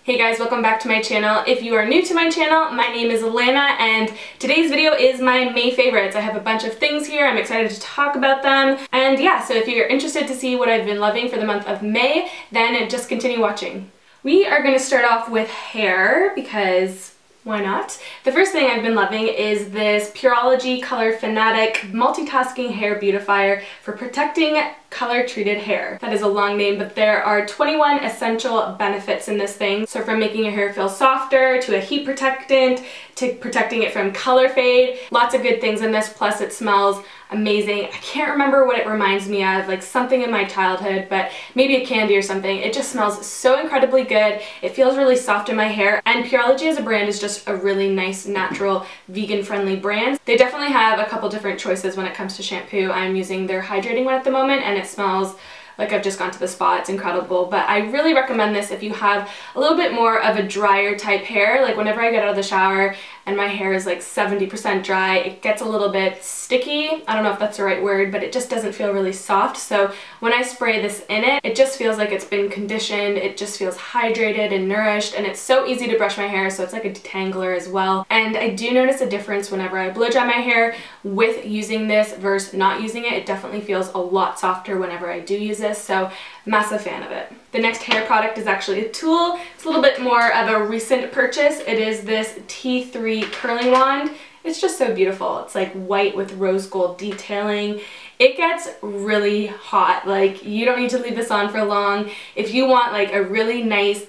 Hey guys, welcome back to my channel. If you are new to my channel, my name is Elanna and today's video is my May favorites. I have a bunch of things here. I'm excited to talk about them. And yeah, so if you're interested to see what I've been loving for the month of May, then just continue watching. We are going to start off with hair because why not? The first thing I've been loving is this Pureology Color Fanatic Multitasking Hair Beautifier for protecting color-treated hair. That is a long name, but there are 21 essential benefits in this thing. So from making your hair feel softer, to a heat protectant, to protecting it from color fade. Lots of good things in this, plus it smells amazing. I can't remember what it reminds me of, like something in my childhood, but maybe a candy or something. It just smells so incredibly good. It feels really soft in my hair, and Pureology as a brand is just a really nice, natural, vegan-friendly brand. They definitely have a couple different choices when it comes to shampoo. I'm using their hydrating one at the moment, and it smells like I've just gone to the spa. It's incredible, but I really recommend this if you have a little bit more of a drier type hair. Like whenever I get out of the shower and my hair is like 70% dry, it gets a little bit sticky. I don't know if that's the right word, but it just doesn't feel really soft. So when I spray this in it, it just feels like it's been conditioned. It just feels hydrated and nourished, and it's so easy to brush my hair, so it's like a detangler as well. And I do notice a difference whenever I blow dry my hair with using this versus not using it. It definitely feels a lot softer whenever I do use this, so massive fan of it. The next hair product is actually a tool. It's a little bit more of a recent purchase. It is this T3 curling wand. It's just so beautiful. It's like white with rose gold detailing. It gets really hot. Like, you don't need to leave this on for long. If you want like a really nice,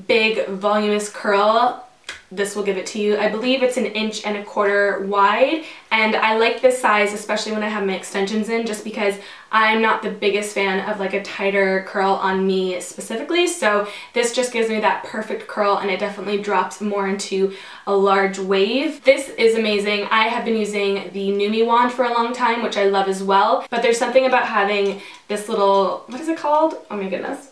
big, voluminous curl, this will give it to you. I believe it's 1.25 inches wide, and I like this size especially when I have my extensions in, just because I'm not the biggest fan of like a tighter curl on me specifically, so this just gives me that perfect curl, and it definitely drops more into a large wave. This is amazing. I have been using the Numi wand for a long time, which I love as well, but there's something about having this little, what is it called? Oh my goodness,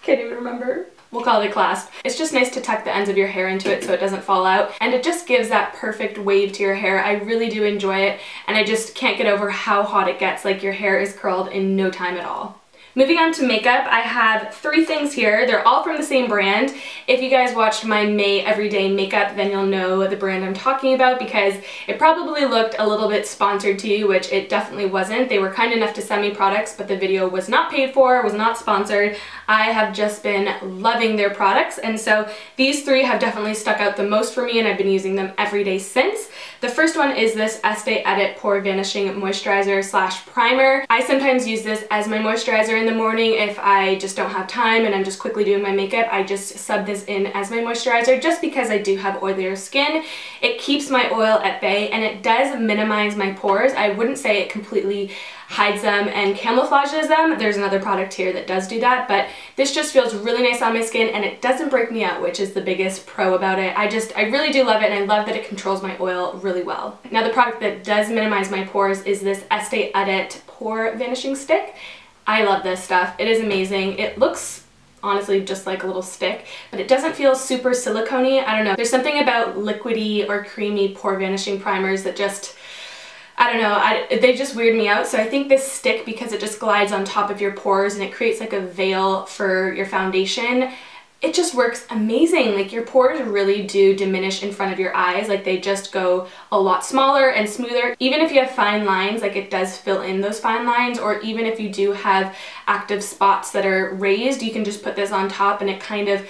can't even remember. We'll call it a clasp. It's just nice to tuck the ends of your hair into it so it doesn't fall out, and it just gives that perfect wave to your hair. I really do enjoy it, and I just can't get over how hot it gets. Like, your hair is curled in no time at all. Moving on to makeup, I have 3 things here. They're all from the same brand. If you guys watched my May everyday makeup, then you'll know the brand I'm talking about, because it probably looked a little bit sponsored to you, which it definitely wasn't. They were kind enough to send me products, but the video was not paid for, was not sponsored. I have just been loving their products, and so these 3 have definitely stuck out the most for me, and I've been using them every day since. The first one is this Estee Pore Vanishing Moisturizer / Primer. I sometimes use this as my moisturizer in the morning if I just don't have time and I'm just quickly doing my makeup. I just sub this in as my moisturizer just because I do have oilier skin. It keeps my oil at bay, and it does minimize my pores. I wouldn't say it completely hides them and camouflages them. There's another product here that does do that, but this just feels really nice on my skin, and it doesn't break me out, which is the biggest pro about it. I really do love it, and I love that it controls my oil really well. Now, the product that does minimize my pores is this Estee Pore Vanishing Stick. I love this stuff. It is amazing. It looks honestly just like a little stick, but it doesn't feel super silicone-y. I don't know. There's something about liquidy or creamy pore vanishing primers that just, I don't know, they just weird me out. So I think this stick, because it just glides on top of your pores and it creates like a veil for your foundation, it just works amazing. Like, your pores really do diminish in front of your eyes. Like, they just go a lot smaller and smoother. Even if you have fine lines, like, it does fill in those fine lines, or even if you do have active spots that are raised, you can just put this on top and it kind of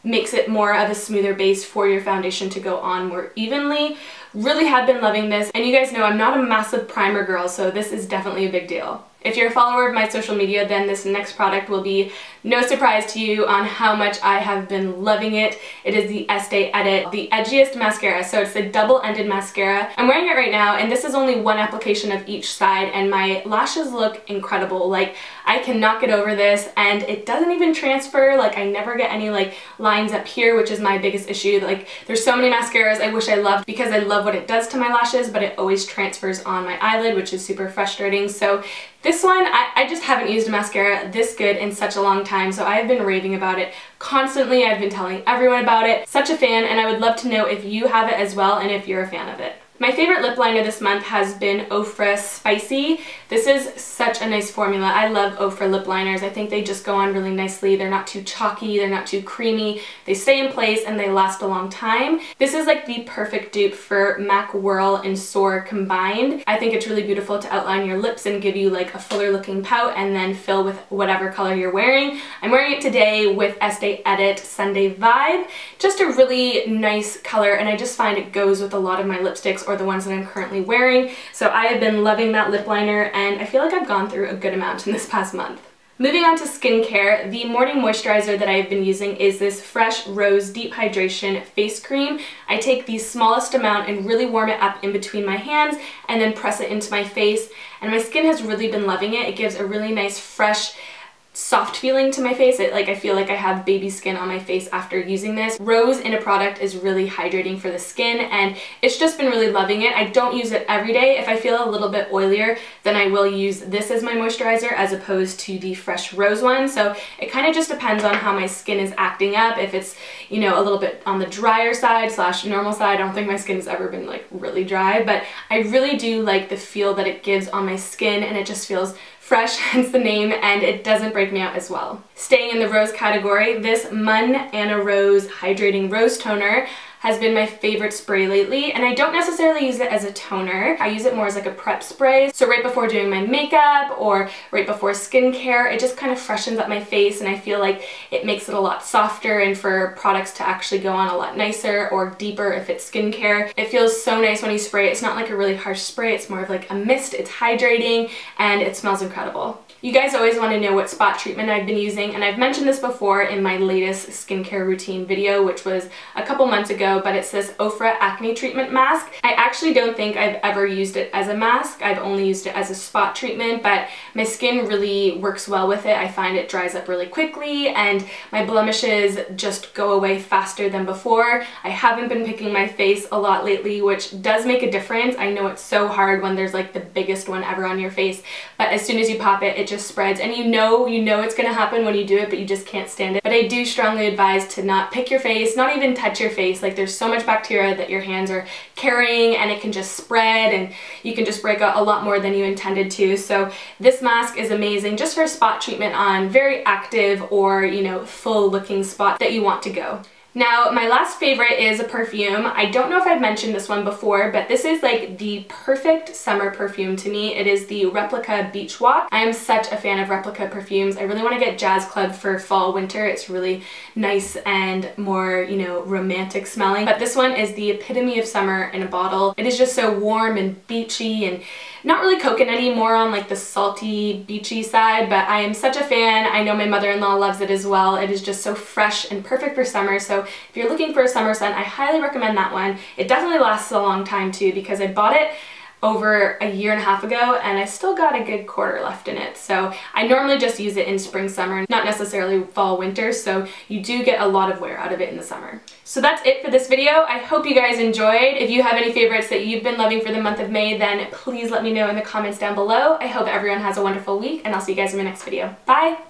makes it more of a smoother base for your foundation to go on more evenly. Really have been loving this, and you guys know I'm not a massive primer girl, so this is definitely a big deal. If you're a follower of my social media, then this next product will be no surprise to you on how much I have been loving it. It is the Estee the Edgiest mascara. So it's a double-ended mascara. I'm wearing it right now, and this is only 1 application of each side, and my lashes look incredible. Like, I cannot get over this, and it doesn't even transfer. Like, I never get any like lines up here, which is my biggest issue. Like, there's so many mascaras I wish I loved because I love what it does to my lashes, but it always transfers on my eyelid, which is super frustrating. So this one, I just haven't used a mascara this good in such a long time, so I've been raving about it constantly. I've been telling everyone about it. Such a fan, and I would love to know if you have it as well and if you're a fan of it. My favorite lip liner this month has been OFRA Spicy. This is such a nice formula. I love OFRA lip liners. I think they just go on really nicely. They're not too chalky, they're not too creamy. They stay in place and they last a long time. This is like the perfect dupe for MAC Whirl and Soar combined. I think it's really beautiful to outline your lips and give you like a fuller looking pout and then fill with whatever color you're wearing. I'm wearing it today with Estee Edit Sunday Vibe. Just a really nice color, and I just find it goes with a lot of my lipsticks or the ones that I'm currently wearing. So I have been loving that lip liner, and I feel like I've gone through a good amount in this past month. Moving on to skincare, the morning moisturizer that I've been using is this Fresh Rose Deep Hydration Face Cream. I take the smallest amount and really warm it up in between my hands and then press it into my face, and my skin has really been loving it. It gives a really nice, fresh, soft feeling to my face. I feel like I have baby skin on my face after using this. Rose in a product is really hydrating for the skin, and it's just been really loving it. I don't use it every day. If I feel a little bit oilier, then I will use this as my moisturizer as opposed to the Fresh Rose one. So it kind of just depends on how my skin is acting up. If it's, you know, a little bit on the drier side / normal side. I don't think my skin has ever been like really dry, but I really do like the feel that it gives on my skin, and it just feels fresh, hence the name, and it doesn't break me out as well. Staying in the rose category, this Mun Rose Hydrating Rose Toner has been my favorite spray lately, and I don't necessarily use it as a toner. I use it more as like a prep spray. So right before doing my makeup or right before skincare, it just kind of freshens up my face, and I feel like it makes it a lot softer, and for products to actually go on a lot nicer or deeper if it's skincare. It feels so nice when you spray it. It's not like a really harsh spray, it's more of like a mist. It's hydrating and it smells incredible. You guys always want to know what spot treatment I've been using, and I've mentioned this before in my latest skincare routine video, which was a couple months ago, but it's this OFRA Acne Treatment Mask. I actually don't think I've ever used it as a mask. I've only used it as a spot treatment, but my skin really works well with it. I find it dries up really quickly, and my blemishes just go away faster than before. I haven't been picking my face a lot lately, which does make a difference. I know it's so hard when there's like the biggest one ever on your face, but as soon as you pop it, it just spreads, and you know it's gonna happen when you do it, but you just can't stand it. But I do strongly advise to not pick your face, not even touch your face. Like, there's so much bacteria that your hands are carrying, and it can just spread, and you can just break out a lot more than you intended to. So this mask is amazing just for spot treatment on very active or, you know, full looking spots that you want to go. Now, my last favorite is a perfume. I don't know if I've mentioned this one before, but this is like the perfect summer perfume to me. It is the Replica Beach Walk. I am such a fan of Replica perfumes. I really want to get Jazz Club for fall, winter. It's really nice and more, you know, romantic smelling. But this one is the epitome of summer in a bottle. It is just so warm and beachy and not really coconutty, more on like the salty, beachy side, but I am such a fan. I know my mother-in-law loves it as well. It is just so fresh and perfect for summer. So if you're looking for a summer scent, I highly recommend that one. It definitely lasts a long time too, because I bought it over a year and a half ago, and I still got a good quarter left in it. So I normally just use it in spring, summer, not necessarily fall, winter, so you do get a lot of wear out of it in the summer. So that's it for this video. I hope you guys enjoyed. If you have any favorites that you've been loving for the month of May, then please let me know in the comments down below. I hope everyone has a wonderful week, and I'll see you guys in my next video. Bye!